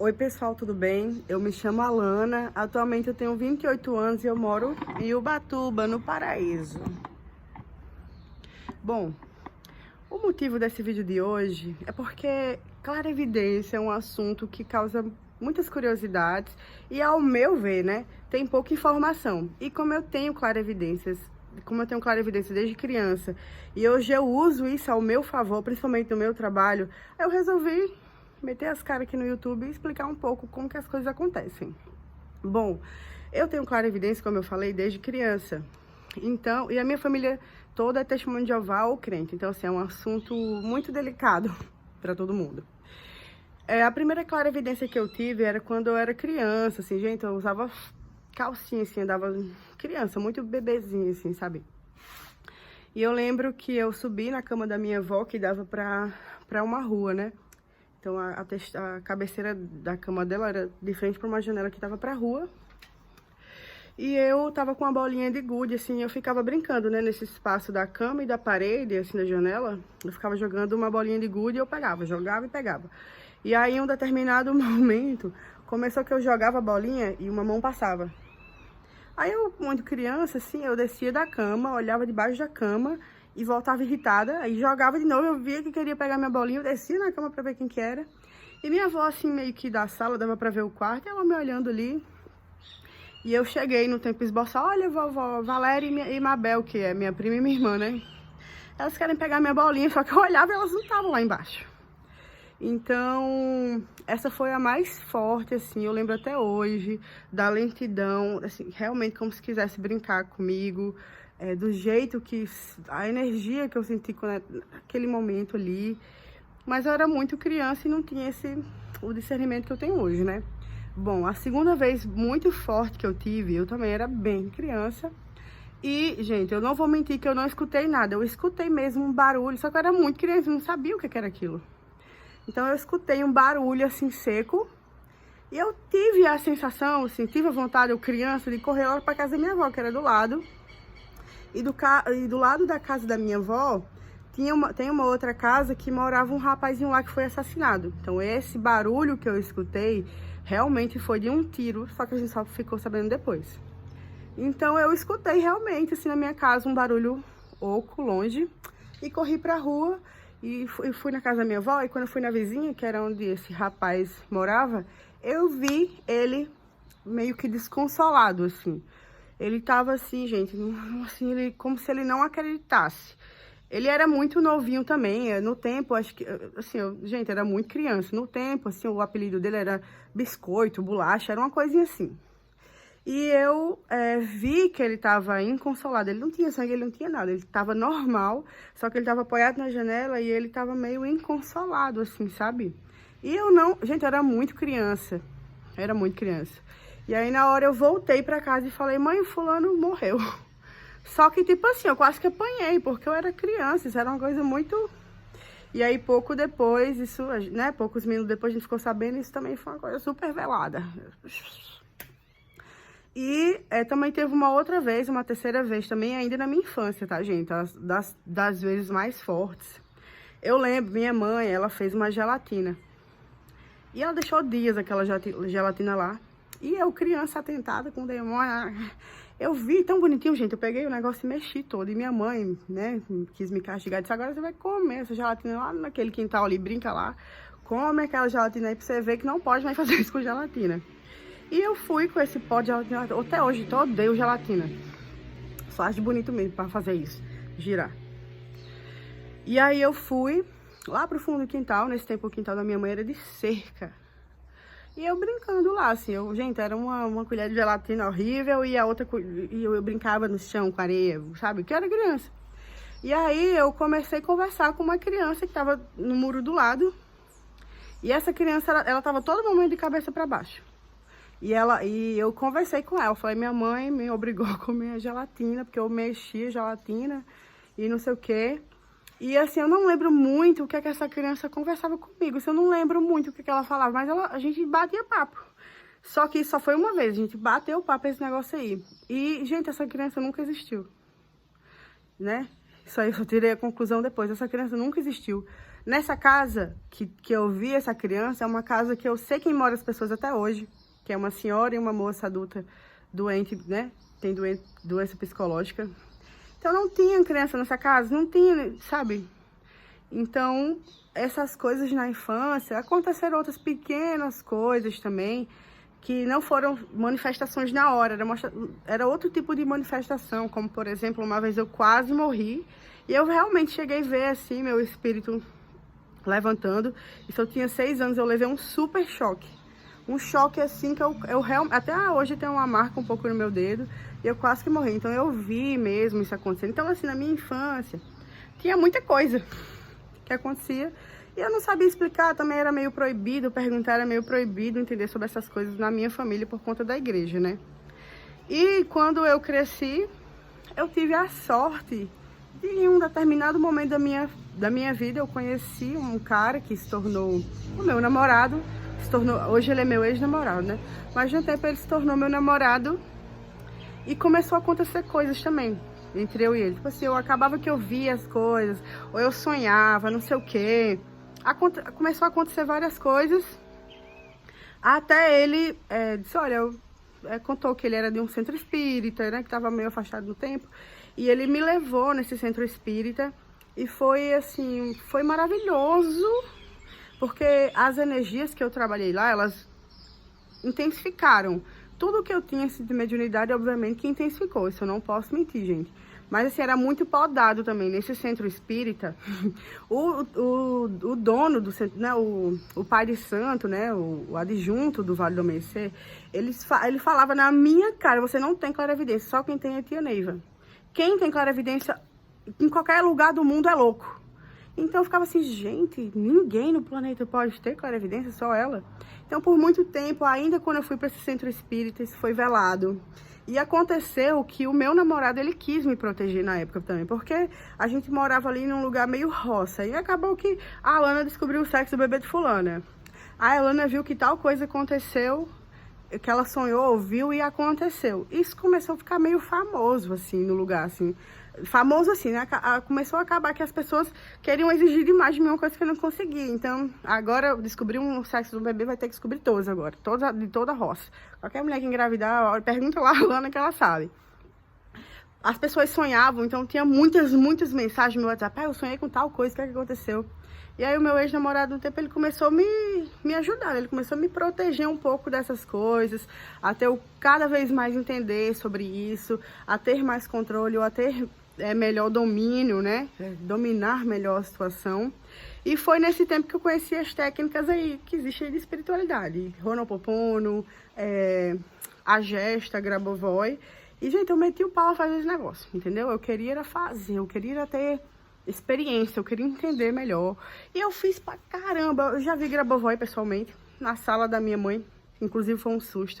Oi pessoal, tudo bem? Eu me chamo Alana, atualmente eu tenho 28 anos e eu moro em Ubatuba, no Paraíso. Bom, o motivo desse vídeo de hoje é porque clarividência é um assunto que causa muitas curiosidades e, ao meu ver, né, tem pouca informação. E como eu tenho clarividência desde criança e hoje eu uso isso ao meu favor, principalmente no meu trabalho, eu resolvi meter as caras aqui no YouTube e explicar um pouco como que as coisas acontecem. Bom, eu tenho clarividência, como eu falei, desde criança. Então, e a minha família toda é testemunho de Jeová ou crente. Então, assim, é um assunto muito delicado para todo mundo. A primeira clarividência que eu tive era quando eu era criança, assim, gente, eu usava calcinha, assim, andava criança, muito bebezinha, assim, sabe? E eu lembro que eu subi na cama da minha avó, que dava pra uma rua, né? Então, a cabeceira da cama dela era de frente para uma janela que dava pra rua. E eu tava com uma bolinha de gude, assim, eu ficava brincando, né, nesse espaço da cama e da parede, assim, da janela. Eu ficava jogando uma bolinha de gude e eu pegava, jogava e pegava. E aí, em um determinado momento, começou que eu jogava a bolinha e uma mão passava. Aí eu, muito criança, assim, eu descia da cama, olhava debaixo da cama e voltava irritada, aí jogava de novo, eu via que queria pegar minha bolinha, eu descia na cama pra ver quem que era. E minha avó, assim, meio que da sala, dava pra ver o quarto, e ela me olhando ali. E eu cheguei no tempo esboçar, olha, vovó, Valéria e Mabel, que é minha prima e minha irmã, né? Elas querem pegar minha bolinha, só que eu olhava e elas não estavam lá embaixo. Então, essa foi a mais forte, assim, eu lembro até hoje, da lentidão, assim, realmente como se quisesse brincar comigo, do jeito que, a energia que eu senti naquele momento ali. Mas eu era muito criança e não tinha o discernimento que eu tenho hoje, né? Bom, a segunda vez muito forte que eu tive, eu também era bem criança. E, gente, eu não vou mentir que eu não escutei nada, eu escutei mesmo um barulho, só que eu era muito criança, eu não sabia o que era aquilo. Então eu escutei um barulho assim seco e eu tive a sensação, assim, tive a vontade, eu criança, de correr lá para casa da minha avó, que era do lado. E do lado da casa da minha avó tem uma outra casa que morava um rapazinho lá que foi assassinado. Então esse barulho que eu escutei realmente foi de um tiro, só que a gente só ficou sabendo depois. Então eu escutei realmente assim na minha casa um barulho oco, longe, e corri pra rua. E fui na casa da minha avó, e quando eu fui na vizinha, que era onde esse rapaz morava, eu vi ele meio que desconsolado, assim. Ele tava assim, gente, assim, como se ele não acreditasse. Ele era muito novinho também, no tempo, acho que, assim, gente, era muito criança. No tempo, assim, o apelido dele era Biscoito, Bolacha, era uma coisinha assim. E eu vi que ele tava inconsolado, ele não tinha sangue, ele não tinha nada, ele tava normal, só que ele tava apoiado na janela e ele tava meio inconsolado, assim, sabe? E eu não, gente, eu era muito criança, E aí na hora eu voltei pra casa e falei, mãe, o fulano morreu. Só que tipo assim, eu quase que apanhei, porque eu era criança, isso era uma coisa muito... E aí pouco depois, isso, né, poucos minutos depois a gente ficou sabendo, isso também foi uma coisa super velada. E também teve uma outra vez, uma terceira vez também, ainda na minha infância, tá, gente? Das vezes mais fortes. Eu lembro, minha mãe, ela fez uma gelatina. E ela deixou dias aquela gelatina lá. E eu, criança atentada com o demônio, eu vi tão bonitinho, gente. Eu peguei o negócio e mexi todo. E minha mãe, né, quis me castigar. Disse, agora você vai comer essa gelatina lá naquele quintal ali, brinca lá. Come aquela gelatina aí pra você ver que não pode mais fazer isso com gelatina. E eu fui com esse pó de gelatina, até hoje, eu odeio gelatina. Só acho bonito mesmo pra fazer isso, girar. E aí eu fui lá pro fundo do quintal, nesse tempo o quintal da minha mãe era de cerca. E eu brincando lá, assim, gente, era uma colher de gelatina horrível e a outra, e eu brincava no chão com areia, sabe, que eu era criança. E aí eu comecei a conversar com uma criança que tava no muro do lado. E essa criança, ela tava todo momento de cabeça pra baixo. E eu conversei com ela, falei, minha mãe me obrigou a comer a gelatina, porque eu mexi a gelatina e não sei o quê. E assim, eu não lembro muito o que é que essa criança conversava comigo, eu não lembro muito o que é que ela falava, mas a gente batia papo. Só que isso só foi uma vez, a gente bateu papo esse negócio aí. E, gente, essa criança nunca existiu, né? Isso aí eu só tirei a conclusão depois, essa criança nunca existiu. Nessa casa que eu vi essa criança, é uma casa que eu sei quem mora as pessoas até hoje, que é uma senhora e uma moça adulta doente, né? Tem doença psicológica. Então não tinha criança nessa casa, não tinha, sabe? Então, essas coisas na infância, aconteceram outras pequenas coisas também, que não foram manifestações na hora, era outro tipo de manifestação, como, por exemplo, uma vez eu quase morri, e eu realmente cheguei a ver, assim, meu espírito levantando. Isso eu tinha 6 anos, eu levei um super choque. Um choque, assim, que eu realmente, até hoje tem uma marca um pouco no meu dedo, e eu quase que morri. Então, eu vi mesmo isso acontecendo. Então, assim, na minha infância, tinha muita coisa que acontecia, e eu não sabia explicar, também era meio proibido, perguntar era meio proibido entender sobre essas coisas na minha família por conta da igreja, né? E quando eu cresci, eu tive a sorte de, em um determinado momento da minha vida, eu conheci um cara que se tornou o meu namorado, hoje ele é meu ex-namorado, né? Mas de um tempo ele se tornou meu namorado e começou a acontecer coisas também entre eu e ele. Tipo assim, eu acabava que eu via as coisas, ou eu sonhava, não sei o quê. Começou a acontecer várias coisas, até ele disse, olha, contou que ele era de um centro espírita, né, que estava meio afastado no tempo, e ele me levou nesse centro espírita, e foi assim, foi maravilhoso, porque as energias que eu trabalhei lá, elas intensificaram. Tudo que eu tinha de mediunidade, obviamente, que intensificou, isso eu não posso mentir, gente. Mas, assim, era muito podado também. Nesse centro espírita, o dono do centro, né, o pai de santo, né, o adjunto do Vale do Amanhecer, ele falava na minha cara, você não tem clarividência, só quem tem é a tia Neiva. Quem tem clarividência em qualquer lugar do mundo é louco. Então, eu ficava assim, gente, ninguém no planeta pode ter clarividência, só ela. Então, por muito tempo, ainda quando eu fui para esse centro espírita, isso foi velado. E aconteceu que o meu namorado, ele quis me proteger na época também, porque a gente morava ali num lugar meio roça. E acabou que a Alana descobriu o sexo do bebê de fulana. A Alana viu que tal coisa aconteceu, que ela sonhou, ouviu e aconteceu. Isso começou a ficar meio famoso, assim, no lugar, assim. Famoso assim, né? Começou a acabar que as pessoas queriam exigir demais de mim uma coisa que eu não conseguia. Então, agora eu descobri um sexo do bebê, vai ter que descobrir todos agora. De toda a roça. Qualquer mulher que engravidar, pergunta lá a Lana que ela sabe. As pessoas sonhavam, então tinha muitas mensagens no meu WhatsApp. Eu sonhei com tal coisa, o que é que aconteceu? E aí o meu ex-namorado, no tempo, ele começou a me ajudar. Ele começou a me proteger um pouco dessas coisas. Até eu cada vez mais entender sobre isso. A ter mais controle, ou a ter melhor domínio, né? Dominar melhor a situação. E foi nesse tempo que eu conheci as técnicas aí que existem de espiritualidade. Ho'oponopono, a gesta, Grabovoi. E, gente, eu meti o pau a fazer esse negócio, entendeu? Eu queria era fazer, eu queria era ter experiência, eu queria entender melhor. E eu fiz pra caramba. Eu já vi Grabovoi pessoalmente, na sala da minha mãe. Inclusive foi um susto.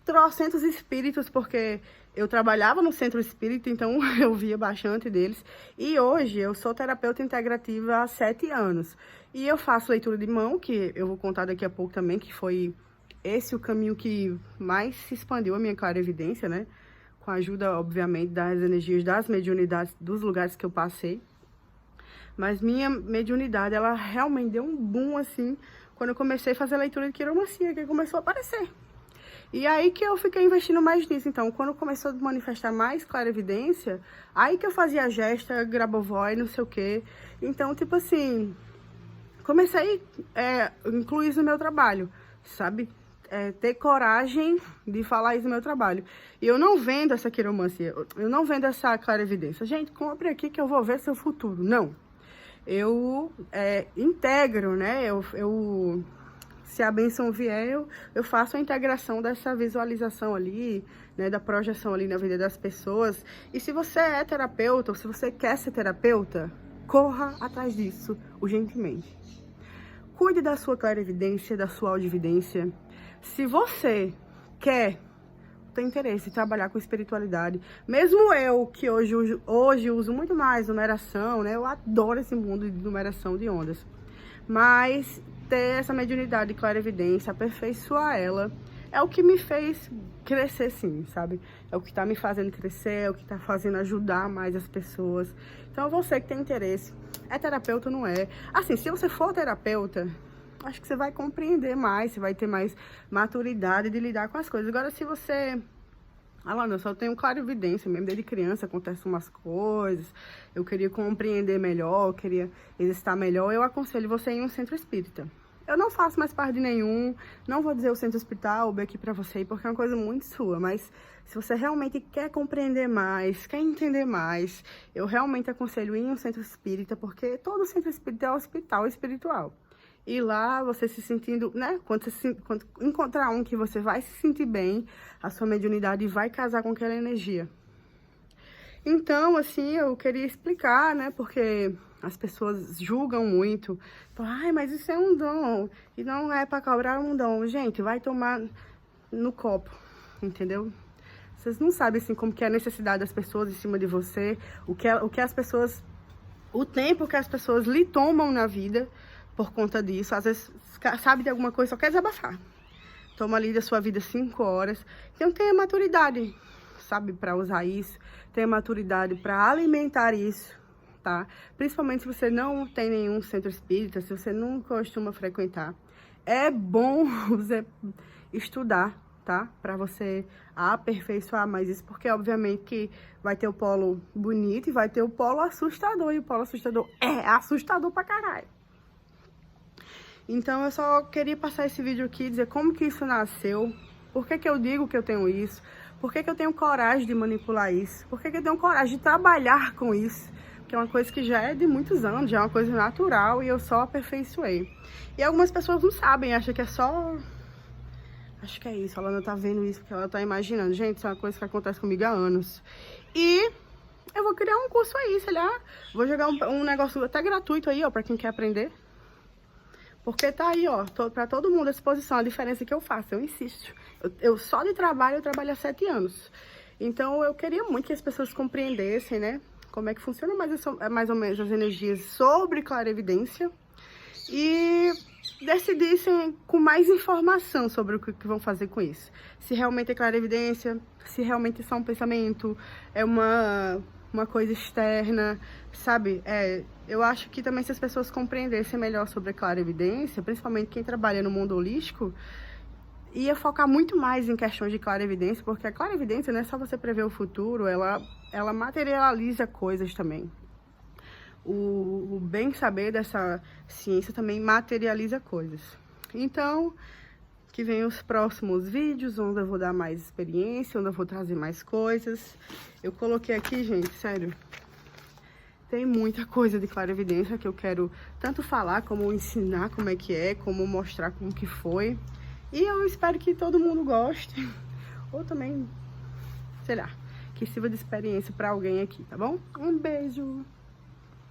Trocentos espíritos, porque eu trabalhava no centro espírita, então eu via bastante deles. E hoje eu sou terapeuta integrativa há 7 anos. E eu faço leitura de mão, que eu vou contar daqui a pouco também, que foi esse o caminho que mais se expandiu a minha clarividência, né? Com a ajuda, obviamente, das energias, das mediunidades, dos lugares que eu passei. Mas minha mediunidade, ela realmente deu um boom, assim, quando eu comecei a fazer a leitura de quiromancia, que começou a aparecer. E aí que eu fiquei investindo mais nisso. Então, quando começou a manifestar mais clarividência, aí que eu fazia a gesta, Grabovoi, não sei o quê. Então, tipo assim, comecei a incluir isso no meu trabalho, sabe? Ter coragem de falar isso no meu trabalho. E eu não vendo essa quiromancia, eu não vendo essa clarividência. Gente, compre aqui que eu vou ver seu futuro. Não. Eu integro, né? Se a bênção vier, eu faço a integração dessa visualização ali, né? Da projeção ali na vida das pessoas. E se você é terapeuta, ou se você quer ser terapeuta, corra atrás disso urgentemente. Cuide da sua clarividência, da sua audividência. Se você tem interesse em trabalhar com espiritualidade, mesmo eu, que hoje uso muito mais numeração, né? Eu adoro esse mundo de numeração de ondas. Mas ter essa mediunidade de clarividência, aperfeiçoar ela, é o que me fez crescer, sim, sabe? É o que tá me fazendo crescer, é o que tá fazendo ajudar mais as pessoas. Então, você que tem interesse, é terapeuta ou não é? Assim, se você for terapeuta, acho que você vai compreender mais, você vai ter mais maturidade de lidar com as coisas. Agora, se você... Ah lá, não, eu só tenho clarividência mesmo, desde criança acontecem umas coisas, eu queria compreender melhor, eu queria exercitar melhor, eu aconselho você em um centro espírita. Eu não faço mais parte de nenhum, não vou dizer o centro espiritual aqui pra você, porque é uma coisa muito sua, mas se você realmente quer compreender mais, quer entender mais, eu realmente aconselho ir em um centro espírita, porque todo centro espírita é um hospital espiritual. E lá, você se sentindo, né? Quando encontrar um que você vai se sentir bem, a sua mediunidade vai casar com aquela energia. Então, assim, eu queria explicar, né? Porque as pessoas julgam muito. Ai, mas isso é um dom. E não é pra cobrar um dom. Gente, vai tomar no copo, entendeu? Vocês não sabem, assim, como que é a necessidade das pessoas em cima de você. O que as pessoas... O tempo que as pessoas lhe tomam na vida... Por conta disso, às vezes sabe de alguma coisa, só quer desabafar. Toma ali da sua vida 5 horas. Então tenha maturidade, sabe, para usar isso. Tenha maturidade para alimentar isso, tá? Principalmente se você não tem nenhum centro espírita, se você não costuma frequentar. É bom você estudar, tá? Para você aperfeiçoar mais isso, porque obviamente que vai ter o polo bonito e vai ter o polo assustador. E o polo assustador é assustador pra caralho. Então, eu só queria passar esse vídeo aqui e dizer como que isso nasceu, por que que eu digo que eu tenho isso, por que que eu tenho coragem de manipular isso, por que que eu tenho coragem de trabalhar com isso, que é uma coisa que já é de muitos anos, já é uma coisa natural e eu só aperfeiçoei. E algumas pessoas não sabem, acham que é só... Acho que é isso, ela não tá vendo isso porque ela tá imaginando. Gente, isso é uma coisa que acontece comigo há anos. E eu vou criar um curso aí, sei lá, vou jogar um negócio até gratuito aí, ó, pra quem quer aprender. Porque tá aí, ó, pra todo mundo à disposição, a diferença que eu faço, eu insisto. Eu só de trabalho, eu trabalho há 7 anos. Então, eu queria muito que as pessoas compreendessem, né, como é que funciona mais ou menos as energias sobre clarividência. E decidissem com mais informação sobre o que vão fazer com isso. Se realmente é clarividência, se realmente é só um pensamento, é uma coisa externa, sabe? Eu acho que também se as pessoas compreendessem melhor sobre a clarividência, principalmente quem trabalha no mundo holístico, ia focar muito mais em questões de clarividência, porque a clarividência não é só você prever o futuro, ela materializa coisas também. O bem saber dessa ciência também materializa coisas. Então, que vem os próximos vídeos, onde eu vou dar mais experiência, onde eu vou trazer mais coisas. Eu coloquei aqui, gente, sério, tem muita coisa de clarividência que eu quero tanto falar, como ensinar como é que é, como mostrar como que foi. E eu espero que todo mundo goste, ou também, sei lá, que sirva de experiência para alguém aqui, tá bom? Um beijo!